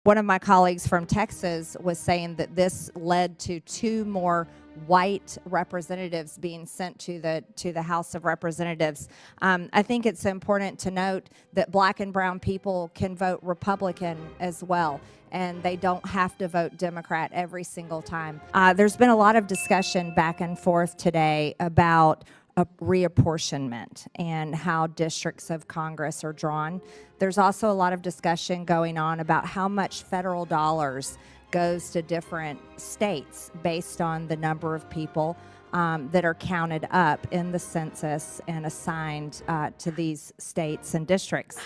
One of my colleagues from Texas was saying that this led to 2 more white representatives being sent to the House of Representatives. I think it's important to note that black and brown people can vote Republican as well, and they don't have to vote Democrat every single time. There's been a lot of discussion back and forth today about reapportionment and how districts of Congress are drawn. There's also a lot of discussion going on about how much federal dollars goes to different states based on the number of people that are counted up in the census and assigned to these states and districts.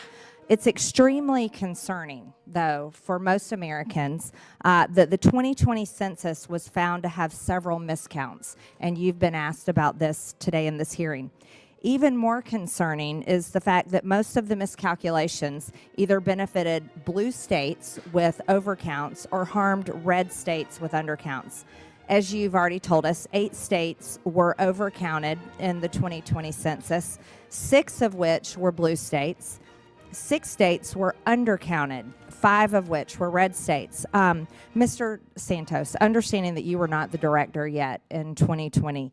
It's extremely concerning, though, for most Americans that the 2020 census was found to have several miscounts, and you've been asked about this today in this hearing. Even more concerning is the fact that most of the miscalculations either benefited blue states with overcounts or harmed red states with undercounts. As you've already told us, 8 states were overcounted in the 2020 census, 6 of which were blue states. 6 states were undercounted, 5 of which were red states. Mr. Santos, understanding that you were not the director yet in 2020,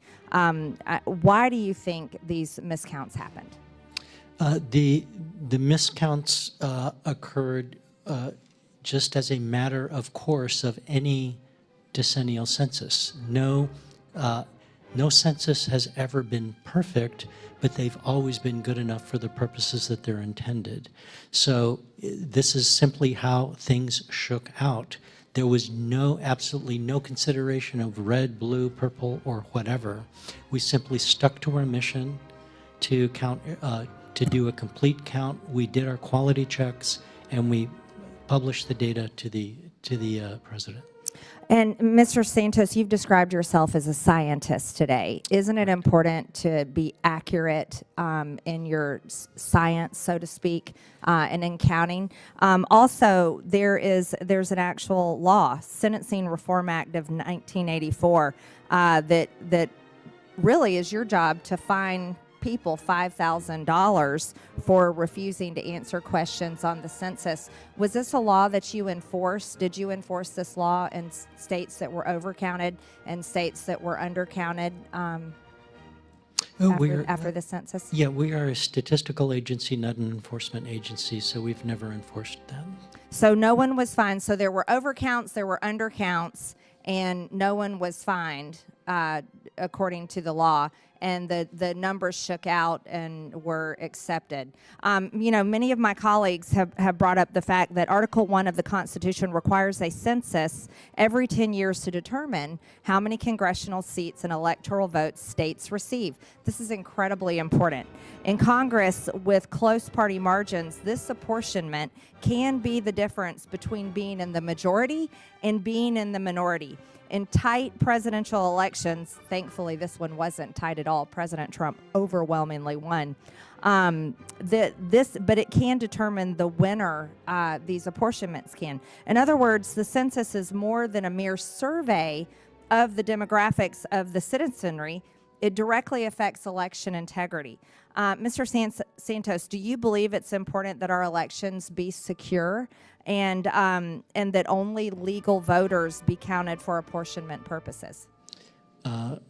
why do you think these miscounts happened? The miscounts occurred just as a matter of course of any decennial census. No census has ever been perfect, but they've always been good enough for the purposes that they're intended. So this is simply how things shook out. There was absolutely no consideration of red, blue, purple, or whatever. We simply stuck to our mission to count, to do a complete count. We did our quality checks, and we published the data to the president. And Mr. Santos, you've described yourself as a scientist today. Isn't it important to be accurate in your science, so to speak, and in counting? Also, there's an actual law, Sentencing Reform Act of 1984, that really is your job to fine people $5,000 for refusing to answer questions on the census. Was this a law that you enforced? Did you enforce this law in states that were overcounted and states that were undercounted after the census? Yeah, we are a statistical agency, not an enforcement agency, so we've never enforced that. So no one was fined. So there were overcounts, there were undercounts, and no one was fined according to the law. And the numbers shook out and were accepted. Many of my colleagues have brought up the fact that Article 1 of the Constitution requires a census every 10 years to determine how many congressional seats and electoral votes states receive. This is incredibly important. In Congress, with close party margins, this apportionment can be the difference between being in the majority and being in the minority. In tight presidential elections, thankfully this one wasn't tight at all. President Trump overwhelmingly won. But it can determine the winner, these apportionments can. In other words, the census is more than a mere survey of the demographics of the citizenry. It directly affects election integrity. Mr. Santos, do you believe it's important that our elections be secure and that only legal voters be counted for apportionment purposes? That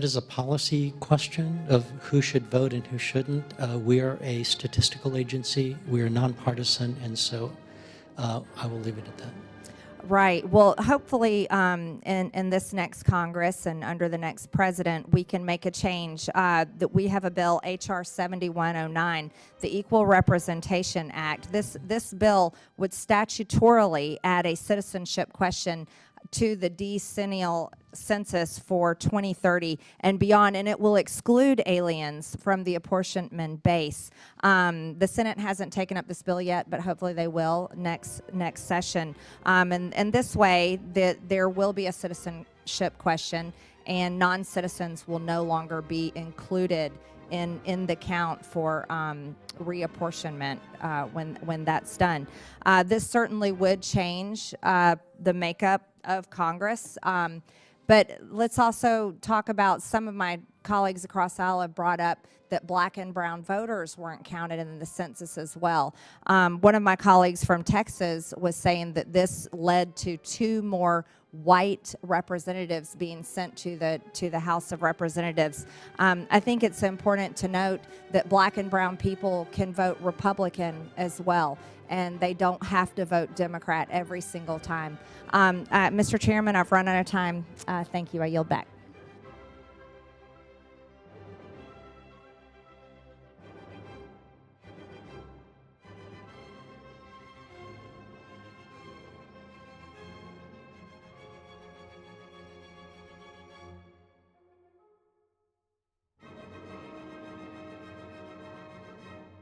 is a policy question of who should vote and who shouldn't. We are a statistical agency. We are nonpartisan, and so I will leave it at that. Right. Well, hopefully in this next Congress and under the next president, we can make a change. That we have a bill, H.R. 7109, the Equal Representation Act. This bill would statutorily add a citizenship question to the decennial census for 2030 and beyond, and it will exclude aliens from the apportionment base. The Senate hasn't taken up this bill yet, but hopefully they will next session. And this way, there will be a citizenship question, and non-citizens will no longer be included in the count for reapportionment when that's done. This certainly would change the makeup of Congress. But let's also talk about some of my colleagues across the aisle have brought up that black and brown voters weren't counted in the census as well. One of my colleagues from Texas was saying that this led to 2 more white representatives being sent to the House of Representatives. I think it's important to note that black and brown people can vote Republican as well, and they don't have to vote Democrat every single time. Mr. Chairman, I've run out of time. Thank you. I yield back.